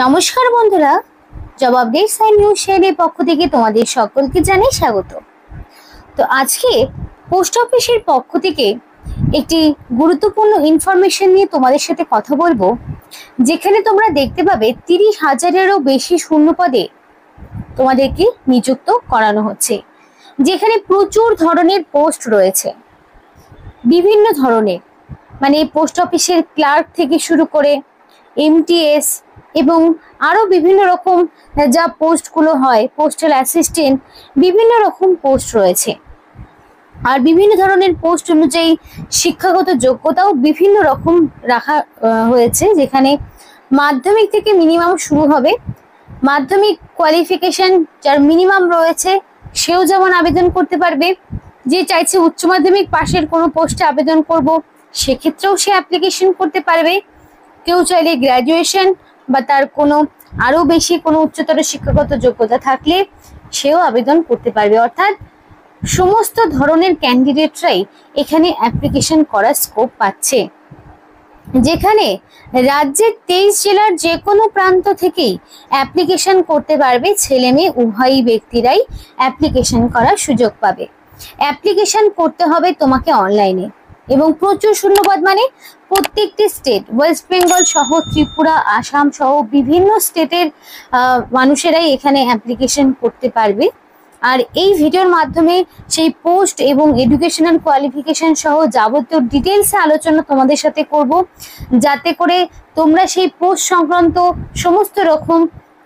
নমস্কার বন্ধুরা, job updates and news শেয়ারের পক্ষ থেকে তোমাদের সকলকে জানাই স্বাগত। তো আজকে পোস্ট অফিসের পক্ষ থেকে একটি গুরুত্বপূর্ণ ইনফরমেশন নিয়ে তোমাদের সাথে কথা বলবো, যেখানে তোমরা দেখতে পাবে 30,000-এরও বেশি শূন্য পদে তোমাদেরকে নিযুক্ত করানো হচ্ছে, যেখানে প্রচুর ধরনের পোস্ট রয়েছে, বিভিন্ন ধরনের, মানে পোস্ট অফিসের ক্লার্ক থেকে শুরু করে এমটিএস এবং আরো বিভিন্ন রকম যা পোস্টগুলো হয়, পোস্টাল অ্যাসিস্ট্যান্ট, বিভিন্ন রকম পোস্ট রয়েছে। আর বিভিন্ন ধরনের পোস্ট অনুযায়ী শিক্ষাগত যোগ্যতাও বিভিন্ন রকম রাখা হয়েছে, যেখানে মাধ্যমিক থেকে মিনিমাম শুরু হবে। মাধ্যমিক কোয়ালিফিকেশন যার মিনিমাম রয়েছে সেও যেমন আবেদন করতে পারবে, যে চাইছে উচ্চ মাধ্যমিক পাশের কোনো পোস্টে আবেদন করব সেক্ষেত্রেও সে অ্যাপ্লিকেশন করতে পারবে। কেউ চাইলে গ্র্যাজুয়েশন বা তার কোনো আরো বেশি কোনো উচ্চতর শিক্ষাগত যোগ্যতা থাকলে সেও আবেদন করতে পারবে। অর্থাৎ সমস্ত ধরনের ক্যান্ডিডেটরাই এখানে অ্যাপ্লিকেশন করার স্কোপ পাচ্ছে, যেখানে রাজ্যের 23 জেলার যে কোনো প্রান্ত থেকেই অ্যাপ্লিকেশন করতে পারবে। ছেলে মেয়ে উভয়ই ব্যক্তিরাই অ্যাপ্লিকেশন করার সুযোগ পাবে। অ্যাপ্লিকেশন করতে হবে তোমাকে অনলাইনে, এবং প্রচুর শূন্যপদ, মানে প্রত্যেকটি স্টেট, ওয়েস্ট বেঙ্গল সহ ত্রিপুরা, আসাম সহ বিভিন্ন স্টেটের মানুষেরাই এখানে অ্যাপ্লিকেশন করতে পারবে। আর এই ভিডিওর মাধ্যমে সেই পোস্ট এবং এডুকেশনাল কোয়ালিফিকেশন সহ যাবতীয় ডিটেলসে আলোচনা তোমাদের সাথে করব, যাতে করে তোমরা সেই পোস্ট সংক্রান্ত সমস্ত রকম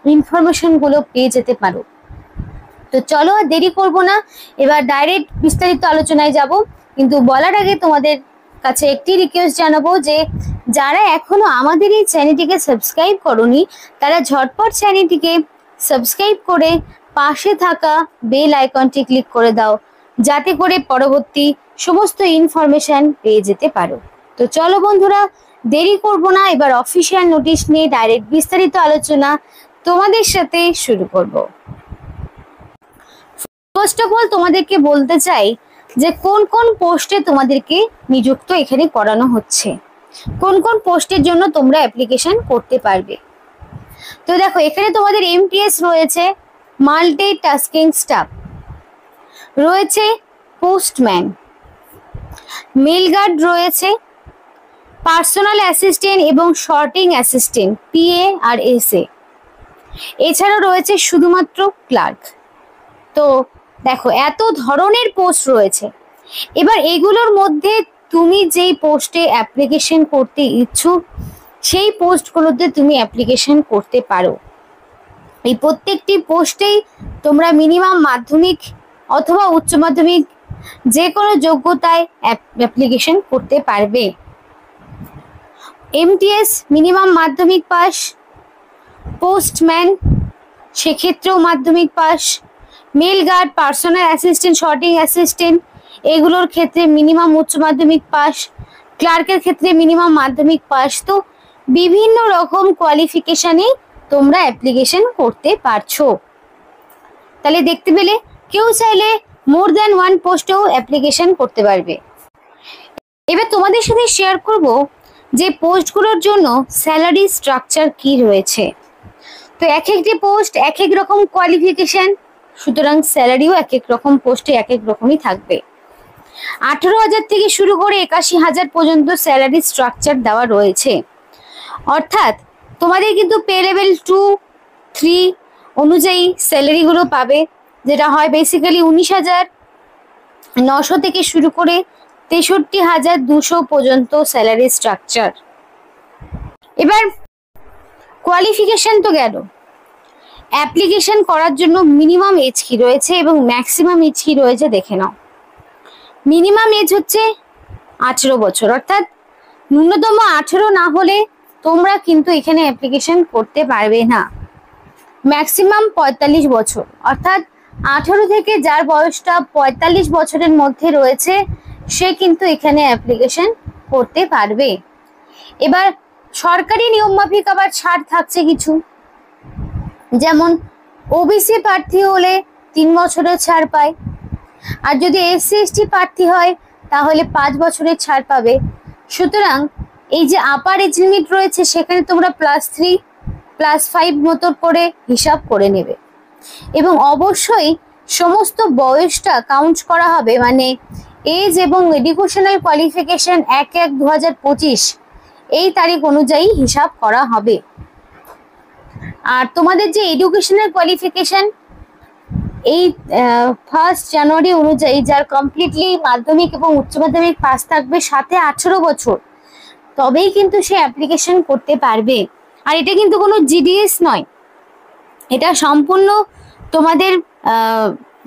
ইনফরমেশনগুলো পেয়ে যেতে পারো। তো চলো আর দেরি করব না, এবার ডাইরেক্ট বিস্তারিত আলোচনায় যাব। কিন্তু বলার আগে তোমাদের কাছে একটি রিকোয়েস্ট জানাবো, যে যারা এখনো আমাদের এই চ্যানেলটিকে সাবস্ক্রাইব করোনি তারা ঝটপট চ্যানেলটিকে সাবস্ক্রাইব করে পাশে থাকা বেল আইকনটি ক্লিক করে দাও, যাতে করে পরবর্তী সমস্ত ইনফরমেশন পেয়ে যেতে পারো। তো চলো বন্ধুরা, দেরি করব না, এবার অফিসিয়াল নোটিশ নিয়ে ডাইরেক্ট বিস্তারিত আলোচনা তোমাদের সাথে শুরু করব। ফার্স্ট অফ অল তোমাদেরকে বলতে চাই যে কোন কোন পোস্টে তোমাদেরকে নিযুক্ত এখানে করানো হচ্ছে, কোন কোন পোস্টের জন্য তোমরা অ্যাপ্লিকেশন করতে পারবে। তো দেখো, এখানে তোমাদের এমটিএস রয়েছে, মাল্টি টাস্কিং স্টাফ রয়েছে, পোস্টম্যান, মেল গার্ড রয়েছে, পার্সোনাল অ্যাসিস্ট্যান্ট এবং শর্টিং অ্যাসিস্ট্যান্ট পিএ আর এসএ, এছাড়াও রয়েছে শুধুমাত্র ক্লার্ক। তো দেখো, এত ধরনের পোস্ট রয়েছে। এবার এগুলোর মধ্যে তুমি যেই পোস্টে অ্যাপ্লিকেশন করতে ইচ্ছুক সেই পোস্টগুলোতে তুমি অ্যাপ্লিকেশন করতে পারো। এই প্রত্যেকটি পোস্টেই তোমরা মিনিমাম মাধ্যমিক অথবা উচ্চ মাধ্যমিক যে কোনো যোগ্যতায় অ্যাপ্লিকেশন করতে পারবে। এমটিএস মিনিমাম মাধ্যমিক পাস, পোস্টম্যান সেক্ষেত্রেও মাধ্যমিক পাস, mail guard, personal assistant, sorting assistant এগুলোর ক্ষেত্রে মিনিমাম উচ্চ মাধ্যমিক পাস, ক্লার্কের ক্ষেত্রে মিনিমাম মাধ্যমিক পাস। তো বিভিন্ন রকম কোয়ালিফিকেশনে তোমরা অ্যাপ্লিকেশন করতে পারছো। তাহলে দেখতে পেলে, কেউ চাইলে মোর দ্যান ওয়ান পোস্টেও অ্যাপ্লিকেশন করতে পারবে। এবার তোমাদের সাথে শেয়ার করব যে পোস্টগুলোর জন্য স্যালারি স্ট্রাকচার কি রয়েছে। তো এক একটি পোস্ট এক এক রকম কোয়ালিফিকেশন, সুতরাং স্যালারিও এক এক রকম পোস্টে এক এক রকমই থাকবে। 18,000 থেকে শুরু করে 81,000 পর্যন্ত স্যালারি স্ট্রাকচার দেওয়া রয়েছে। অর্থাৎ তোমাদের কিন্তু পে লেভেল 2, 3 অনুযায়ী স্যালারিগুলো পাবে, যেটা হয় বেসিক্যালি 19,900 থেকে শুরু করে 63,200 পর্যন্ত স্যালারি স্ট্রাকচার। এবার কোয়ালিফিকেশন তো গেল, অ্যাপ্লিকেশন করার জন্য মিনিমাম এজ কি রয়েছে এবং ম্যাক্সিমাম এজ কি রয়েছে দেখে নাও। মিনিমাম এজ হচ্ছে 18 বছর, অর্থাৎ ন্যূনতম 18 না হলে তোমরা কিন্তু এখানে অ্যাপ্লিকেশন করতে পারবে না। ম্যাক্সিমাম 45 বছর, অর্থাৎ 18 থেকে যার বয়সটা 45 বছরের মধ্যে রয়েছে সে কিন্তু এখানে অ্যাপ্লিকেশন করতে পারবে। এবার সরকারি নিয়ম মাফিক আবার ছাড় থাকছে কিছু, যেমন ওবিসি প্রার্থী হলে 3 বছরের ছাড় পায়, আর যদি এসসি এসটি প্রার্থী হয় তাহলে 5 বছরের ছাড় পাবে। সুতরাং এই যে আপার এজ লিমিট রয়েছে সেখানে তোমরা +3, +5 মতো করে হিসাব করে নেবে। এবং অবশ্যই সমস্ত বয়সটা কাউন্ট করা হবে, মানে এজ এবং এডুকেশনাল কোয়ালিফিকেশন 1/1/2025 এই তারিখ অনুযায়ী হিসাব করা হবে। আর তোমাদের যে এডুকেশনাল কোয়ালিফিকেশন এই 1 জানুয়ারি অনুযায়ী যার কমপ্লিটলি মাধ্যমিক এবং উচ্চ মাধ্যমিক পাস থাকবে, সাথে 18 বছর, তবেই কিন্তু সে অ্যাপ্লিকেশন করতে পারবে। আর এটা কিন্তু কোনো জিডিএস নয়, এটা সম্পূর্ণ তোমাদের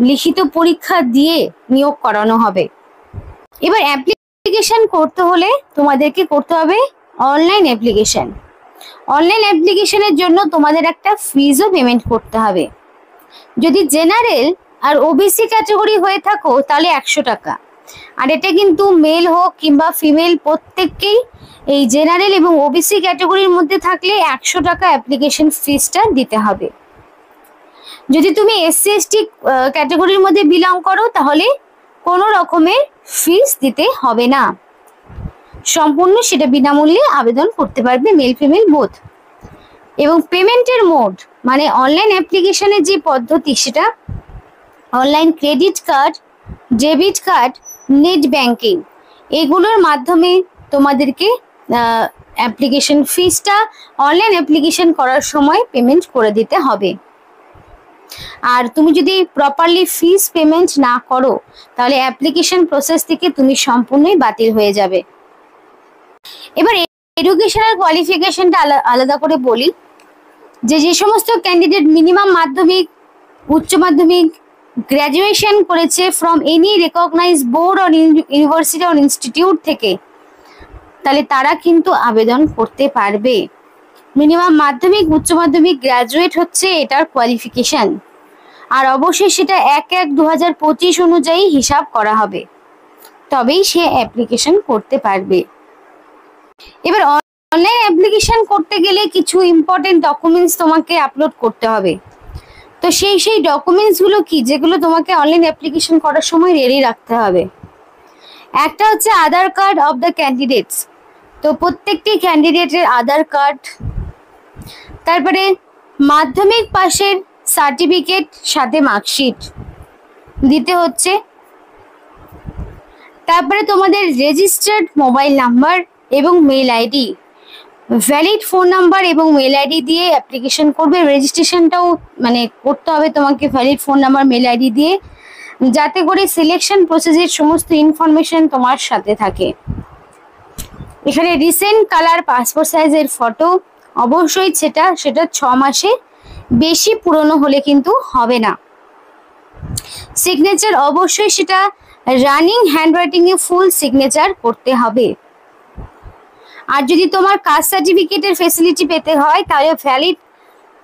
লিখিত পরীক্ষা দিয়ে নিয়োগ করানো হবে। এবার অ্যাপ্লিকেশন করতে হলে তোমাদেরকে করতে হবে অনলাইন অ্যাপ্লিকেশন। অনলাইন অ্যাপ্লিকেশনের জন্য তোমাদের একটা ফিজও পেমেন্ট করতে হবে। যদি জেনারেল আর ওবিসি ক্যাটাগরি হয়ে থাকো তাহলে 100 টাকা। আর এটা কিন্তু মেল হোক কিংবা ফিমেল প্রত্যেককেই এই জেনারেল এবং ওবিসি ক্যাটাগরির মধ্যে থাকলে 100 টাকা অ্যাপ্লিকেশন ফিজটা দিতে হবে। যদি তুমি এসসি এসটি ক্যাটাগরির মধ্যে বিলং করো তাহলে কোনো রকমের ফিজ দিতে হবে না, সম্পূর্ণ সেটা বিনামূল্যে আবেদন করতে পারবে, মেল ফিমেল বোথ। এবং পেমেন্টের মোড মানে অনলাইন অ্যাপ্লিকেশনের যে পদ্ধতি সেটা online credit card, debit card, net banking এগুলোর মাধ্যমে তোমাদেরকে অ্যাপ্লিকেশন ফিজটা অনলাইন অ্যাপ্লিকেশন করার সময় পেমেন্ট করে দিতে হবে। আর তুমি যদি প্রপারলি ফিজ পেমেন্ট না করো তাহলে অ্যাপ্লিকেশন প্রসেস থেকে তুমি সম্পূর্ণই বাতিল হয়ে যাবে। এবার এডুকেশনাল কোয়ালিফিকেশনটা আলাদা করে বলি, যে সমস্ত ক্যান্ডিডেট মিনিমাম মাধ্যমিক, উচ্চ মাধ্যমিক, গ্র্যাজুয়েশন করেছে from any recognise board or university or institute থেকে, তাহলে তারা কিন্তু আবেদন করতে পারবে। মিনিমাম মাধ্যমিক, উচ্চ মাধ্যমিক, গ্র্যাজুয়েট হচ্ছে এটার কোয়ালিফিকেশন। আর অবশ্যই সেটা 1/1/2025 অনুযায়ী হিসাব করা হবে, তবেই সে অ্যাপ্লিকেশন করতে পারবে। এবার অনলাইন অ্যাপ্লিকেশন করতে গেলে কিছু ইম্পর্টেন্ট ডকুমেন্টস তোমাকে আপলোড করতে হবে। তো সেই ডকুমেন্টসগুলো কি, যেগুলো তোমাকে অনলাইন অ্যাপ্লিকেশন করার সময় রেডি রাখতে হবে? একটা হচ্ছে আধার কার্ড অফ দ্য ক্যান্ডিডেটস, তো প্রত্যেকটি ক্যান্ডিডেটের আধার কার্ড, তারপরে মাধ্যমিক পাশের সার্টিফিকেট সাথে মার্কশিট দিতে হচ্ছে, তারপরে তোমাদের রেজিস্টার্ড মোবাইল নাম্বার এবং mail ID, valid phone number এবং মেল আইডি দিয়ে অ্যাপ্লিকেশন করবে। রেজিস্ট্রেশনটাও মানে করতে হবে তোমাকে valid phone number mail ID দিয়ে, যাতে করে সিলেকশন প্রসেসের সমস্ত ইনফরমেশন তোমার সাথে থাকে। এখানে রিসেন্ট কালার পাসপোর্ট সাইজের ফটো, অবশ্যই সেটা 6 মাসে বেশি পুরনো হলে কিন্তু হবে না। সিগনেচার অবশ্যই সেটা রানিং হ্যান্ডরাইটিং এ ফুল সিগনেচার করতে হবে। আর যদি তোমার কাস্ট সার্টিফিকেটের ফেসিলিটি পেতে হয় তাহলে valid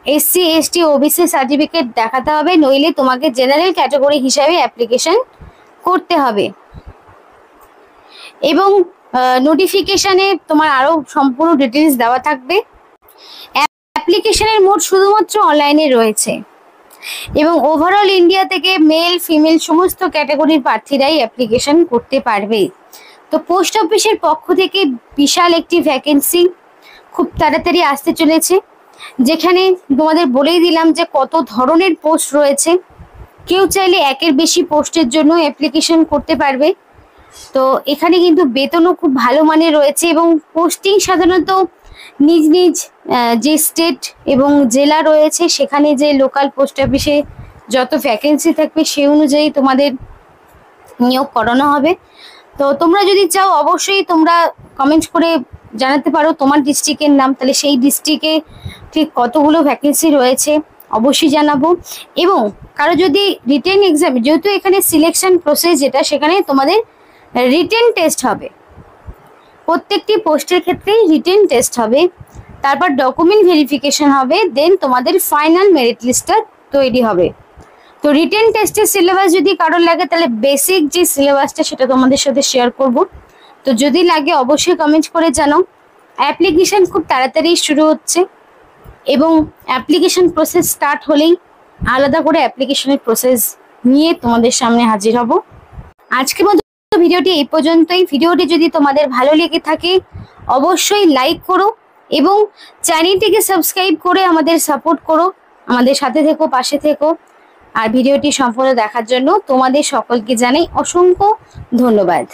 SC ST OBC certificate দেখাতে হবে, নইলে তোমাকে জেনারেল ক্যাটাগরি হিসাবে অ্যাপ্লিকেশন করতে হবে। এবং নোটিফিকেশনে তোমার আরও সম্পূর্ণ ডিটেলস দেওয়া থাকবে। অ্যাপ্লিকেশনের মোড শুধুমাত্র অনলাইনে রয়েছে এবং ওভারঅল ইন্ডিয়া থেকে মেল ফিমেল সমস্ত ক্যাটাগরির প্রার্থীরাই অ্যাপ্লিকেশন করতে পারবে। তো পোস্ট অফিসের পক্ষ থেকে বিশাল একটি ভ্যাকেন্সি খুব তাড়াতাড়ি আসতে চলেছে, যেখানে তোমাদের বলেই দিলাম যে কত ধরনের পোস্ট রয়েছে। কেউ চাইলে একের বেশি পোস্টের জন্য অ্যাপ্লিকেশন করতে পারবে। তো এখানে কিন্তু বেতনও খুব ভালো মানের রয়েছে এবং পোস্টিং সাধারণত নিজ নিজ যে স্টেট এবং জেলা রয়েছে সেখানে যে লোকাল পোস্ট অফিসে যত ভ্যাকেন্সি থাকবে সেই অনুযায়ী তোমাদের নিয়োগ করানো হবে। তো তোমরা যদি চাও অবশ্যই তোমরা কমেন্ট করে জানাতে পারো তোমার ডিস্ট্রিক্টের নাম, তাহলে সেই ডিস্ট্রিক্টে ঠিক কতগুলো ভ্যাকেন্সি রয়েছে অবশ্যই জানাবো। এবং কারো যদি রিটেন এক্সাম, যেহেতু এখানে সিলেকশন প্রসেস যেটা, সেখানে তোমাদের রিটেন টেস্ট হবে, প্রত্যেকটি পোস্টের ক্ষেত্রেই রিটেন টেস্ট হবে, তারপর ডকুমেন্ট ভেরিফিকেশন হবে, দেন তোমাদের ফাইনাল মেরিট লিস্টটা তৈরি হবে। তো রিটেন টেস্টের সিলেবাস যদি কারোর লাগে তাহলে বেসিক যে সিলেবাসটা সেটা তোমাদের সাথে শেয়ার করব। তো যদি লাগে অবশ্যই কমেন্ট করে জানাও। অ্যাপ্লিকেশন খুব তাড়াতাড়ি শুরু হচ্ছে এবং অ্যাপ্লিকেশন প্রসেস স্টার্ট হলেই আলাদা করে অ্যাপ্লিকেশনের প্রসেস নিয়ে তোমাদের সামনে হাজির হব। আজকের মতো ভিডিওটি এই পর্যন্তই। ভিডিওটি যদি তোমাদের ভালো লেগে থাকে অবশ্যই লাইক করো এবং চ্যানেলটিকে সাবস্ক্রাইব করে আমাদের সাপোর্ট করো, আমাদের সাথে থেকো, পাশে থেকো। আর ভিডিওটি সম্পূর্ণ দেখার জন্য তোমাদের সকলকে জানাই অসংখ্য ধন্যবাদ।